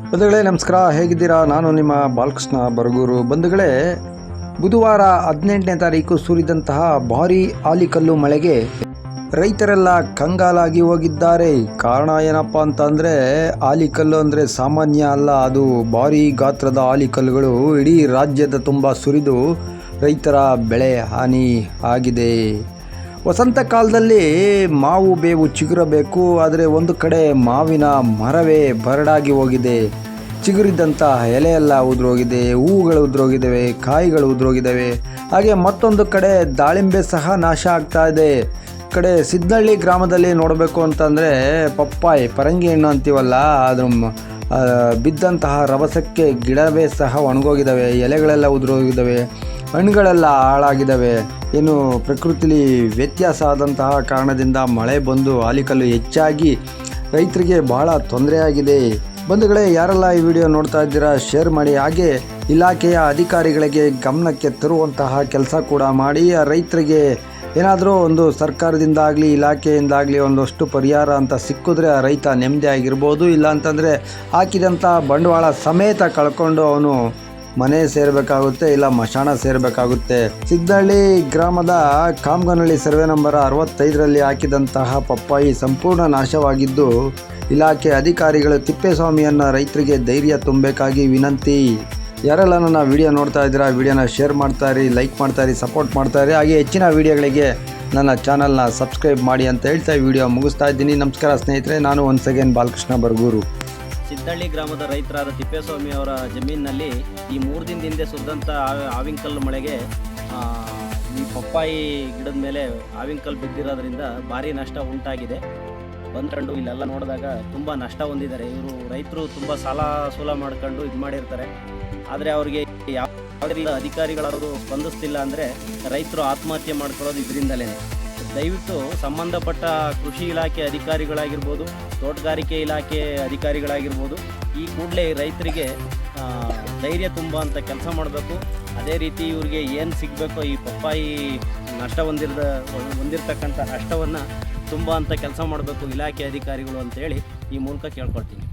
ಬಂಧುಗಳೇ ನಮಸ್ಕಾರ, ಹೇಗಿದ್ದೀರಾ? ನಾನು ನಿಮ್ಮ ಬಾಲಕೃಷ್ಣ ಬರಗೂರು. ಬಂಧುಗಳೇ, ಬುಧವಾರ 18ನೇ ತಾರೀಕು ಸುರಿದಂತಹ ಭಾರೀ ಆಲಿಕಲ್ಲು ಮಳೆಗೆ ರೈತರೆಲ್ಲ ಕಂಗಾಲಾಗಿ ಹೋಗಿದ್ದಾರೆ. ಕಾರಣ ಏನಪ್ಪ ಅಂತಂದರೆ, ಆಲಿಕಲ್ಲು ಅಂದರೆ ಸಾಮಾನ್ಯ ಅಲ್ಲ, ಅದು ಭಾರೀ ಗಾತ್ರದ ಆಲಿಕಲ್ಲುಗಳು ಇಡೀ ರಾಜ್ಯದ ತುಂಬ ಸುರಿದು ರೈತರ ಬೆಳೆ ಹಾನಿ ಆಗಿದೆ. ವಸಂತ ಕಾಲದಲ್ಲಿ ಮಾವು ಬೇವು ಚಿಗುರಬೇಕು, ಆದರೆ ಒಂದು ಕಡೆ ಮಾವಿನ ಮರವೇ ಬರಡಾಗಿ ಹೋಗಿದೆ. ಚಿಗುರಿದ್ದಂಥ ಎಲೆಯೆಲ್ಲ ಉದುರೋಗಿದೆ, ಹೂವುಗಳು ಉದುರೋಗಿದ್ದಾವೆ, ಕಾಯಿಗಳು ಉದುರೋಗಿದ್ದಾವೆ. ಹಾಗೆ ಮತ್ತೊಂದು ಕಡೆ ದಾಳಿಂಬೆ ಸಹ ನಾಶ ಆಗ್ತಾ ಇದೆ. ಕಡೆ ಸಿದ್ನಳ್ಳಿ ಗ್ರಾಮದಲ್ಲಿ ನೋಡಬೇಕು ಅಂತಂದರೆ ಪಪ್ಪಾಯಿ, ಪರಂಗಿ ಹಣ್ಣು ಅಂತೀವಲ್ಲ, ಅದ್ರ ಬಿದ್ದಂತಹ ರಭಸಕ್ಕೆ ಗಿಡವೇ ಸಹ ಒಣಗೋಗಿದ್ದಾವೆ, ಎಲೆಗಳೆಲ್ಲ ಉದುರೋಗಿದ್ದಾವೆ, ಹಣ್ಣುಗಳೆಲ್ಲ ಹಾಳಾಗಿದ್ದಾವೆ. ಏನು ಪ್ರಕೃತಿಲಿ ವ್ಯತ್ಯಾಸ ಆದಂತಹ ಕಾರಣದಿಂದ ಮಳೆ ಬಂದು ಆಲಿಕಲ್ಲು ಹೆಚ್ಚಾಗಿ ರೈತರಿಗೆ ಬಹಳ ತೊಂದರೆಯಾಗಿದೆ. ಬಂಧುಗಳೇ, ಯಾರೆಲ್ಲ ಈ ವಿಡಿಯೋ ನೋಡ್ತಾ ಇದ್ದೀರಾ ಶೇರ್ ಮಾಡಿ. ಹಾಗೆ ಇಲಾಖೆಯ ಅಧಿಕಾರಿಗಳಿಗೆ ಗಮನಕ್ಕೆ ತರುವಂತಹ ಕೆಲಸ ಕೂಡ ಮಾಡಿ. ಆ ರೈತರಿಗೆ ಏನಾದರೂ ಒಂದು ಸರ್ಕಾರದಿಂದಾಗಲಿ ಇಲಾಖೆಯಿಂದಾಗಲಿ ಒಂದಷ್ಟು ಪರಿಹಾರ ಅಂತ ಸಿಕ್ಕಿದ್ರೆ ಆ ರೈತ ನೆಮ್ಮದಿ ಆಗಿರ್ಬೋದು. ಇಲ್ಲ ಅಂತಂದರೆ ಹಾಕಿದಂಥ ಬಂಡವಾಳ ಸಮೇತ ಕಳ್ಕೊಂಡು ಅವನು ಮನೆ ಸೇರಬೇಕಾಗುತ್ತೆ, ಇಲ್ಲ ಮಶಾಣ ಸೇರಬೇಕಾಗುತ್ತೆ. ಸಿದ್ನಳ್ಳಿ ಗ್ರಾಮದ ಕಾಮಗನಹಳ್ಳಿ ಸರ್ವೆ ನಂಬರ್ 65ರಲ್ಲಿ ಹಾಕಿದಂತಹ ಪಪ್ಪಾಯಿ ಸಂಪೂರ್ಣ ನಾಶವಾಗಿದ್ದು, ಇಲಾಖೆ ಅಧಿಕಾರಿಗಳು ತಿಪ್ಪೇಸ್ವಾಮಿಯನ್ನು ರೈತರಿಗೆ ಧೈರ್ಯ ತುಂಬಬೇಕಾಗಿ ವಿನಂತಿ. ಯಾರೆಲ್ಲ ನನ್ನ ವಿಡಿಯೋ ನೋಡ್ತಾ ಇದ್ದೀರಾ, ವಿಡಿಯೋನ ಶೇರ್ ಮಾಡ್ತಾಯಿರಿ, ಲೈಕ್ ಮಾಡ್ತಾಯಿರಿ, ಸಪೋರ್ಟ್ ಮಾಡ್ತಾಯಿರಿ. ಹಾಗೆ ಹೆಚ್ಚಿನ ವಿಡಿಯೋಗಳಿಗೆ ನನ್ನ ಚಾನಲ್ನ ಸಬ್ಸ್ಕ್ರೈಬ್ ಮಾಡಿ ಅಂತ ಹೇಳ್ತಾ ವಿಡಿಯೋ ಮುಗಿಸ್ತಾ ಇದ್ದೀನಿ. ನಮಸ್ಕಾರ ಸ್ನೇಹಿತರೆ, ನಾನು ಒನ್ಸ್ ಅಗೇನ್ ಬಾಲಕೃಷ್ಣ ಬರಗೂರು. ಸಿದ್ನಳ್ಳಿ ಗ್ರಾಮದ ರೈತರಾದ ತಿಪ್ಪೇಸ್ವಾಮಿ ಅವರ ಜಮೀನಿನಲ್ಲಿ ಈ 3 ದಿನದ ಹಿಂದೆ ಸುರಿದಂಥ ಆವಿಂಕಲ್ಲು ಮಳೆಗೆ ಈ ಪಪ್ಪಾಯಿ ಗಿಡದ ಮೇಲೆ ಆವಿಂಕಲ್ಲು ಬಿದ್ದಿರೋದ್ರಿಂದ ಭಾರಿ ನಷ್ಟ ಉಂಟಾಗಿದೆ. ಬಂದ್ಕೊಂಡು ಇಲ್ಲೆಲ್ಲ ನೋಡಿದಾಗ ತುಂಬ ನಷ್ಟ ಹೊಂದಿದ್ದಾರೆ. ಇವರು ರೈತರು ತುಂಬ ಸಾಲ ಸೂಲ ಮಾಡ್ಕೊಂಡು ಇದು ಮಾಡಿರ್ತಾರೆ. ಆದರೆ ಅವ್ರಿಗೆ ಯಾವುದೇ ಅಧಿಕಾರಿಗಳವರು ಸ್ಪಂದಿಸ್ತಿಲ್ಲ ಅಂದರೆ ರೈತರು ಆತ್ಮಹತ್ಯೆ ಮಾಡ್ಕೊಳ್ಳೋದು ಇದರಿಂದಲೇ. ದಯವಿಟ್ಟು ಸಂಬಂಧಪಟ್ಟ ಕೃಷಿ ಇಲಾಖೆ ಅಧಿಕಾರಿಗಳಾಗಿರ್ಬೋದು, ತೋಟಗಾರಿಕೆ ಇಲಾಖೆ ಅಧಿಕಾರಿಗಳಾಗಿರ್ಬೋದು, ಈ ಕೂಡಲೇ ರೈತರಿಗೆ ಧೈರ್ಯ ತುಂಬುವಂಥ ಕೆಲಸ ಮಾಡಬೇಕು. ಅದೇ ರೀತಿ ಇವ್ರಿಗೆ ಏನು ಸಿಗಬೇಕೋ ಈ ಪಪ್ಪಾಯಿ ನಷ್ಟ ಹೊಂದಿರತಕ್ಕಂಥ ನಷ್ಟವನ್ನು ತುಂಬುವಂಥ ಕೆಲಸ ಮಾಡಬೇಕು ಇಲಾಖೆ ಅಧಿಕಾರಿಗಳು ಅಂತೇಳಿ ಈ ಮೂಲಕ ಕೇಳ್ಕೊಳ್ತೀನಿ.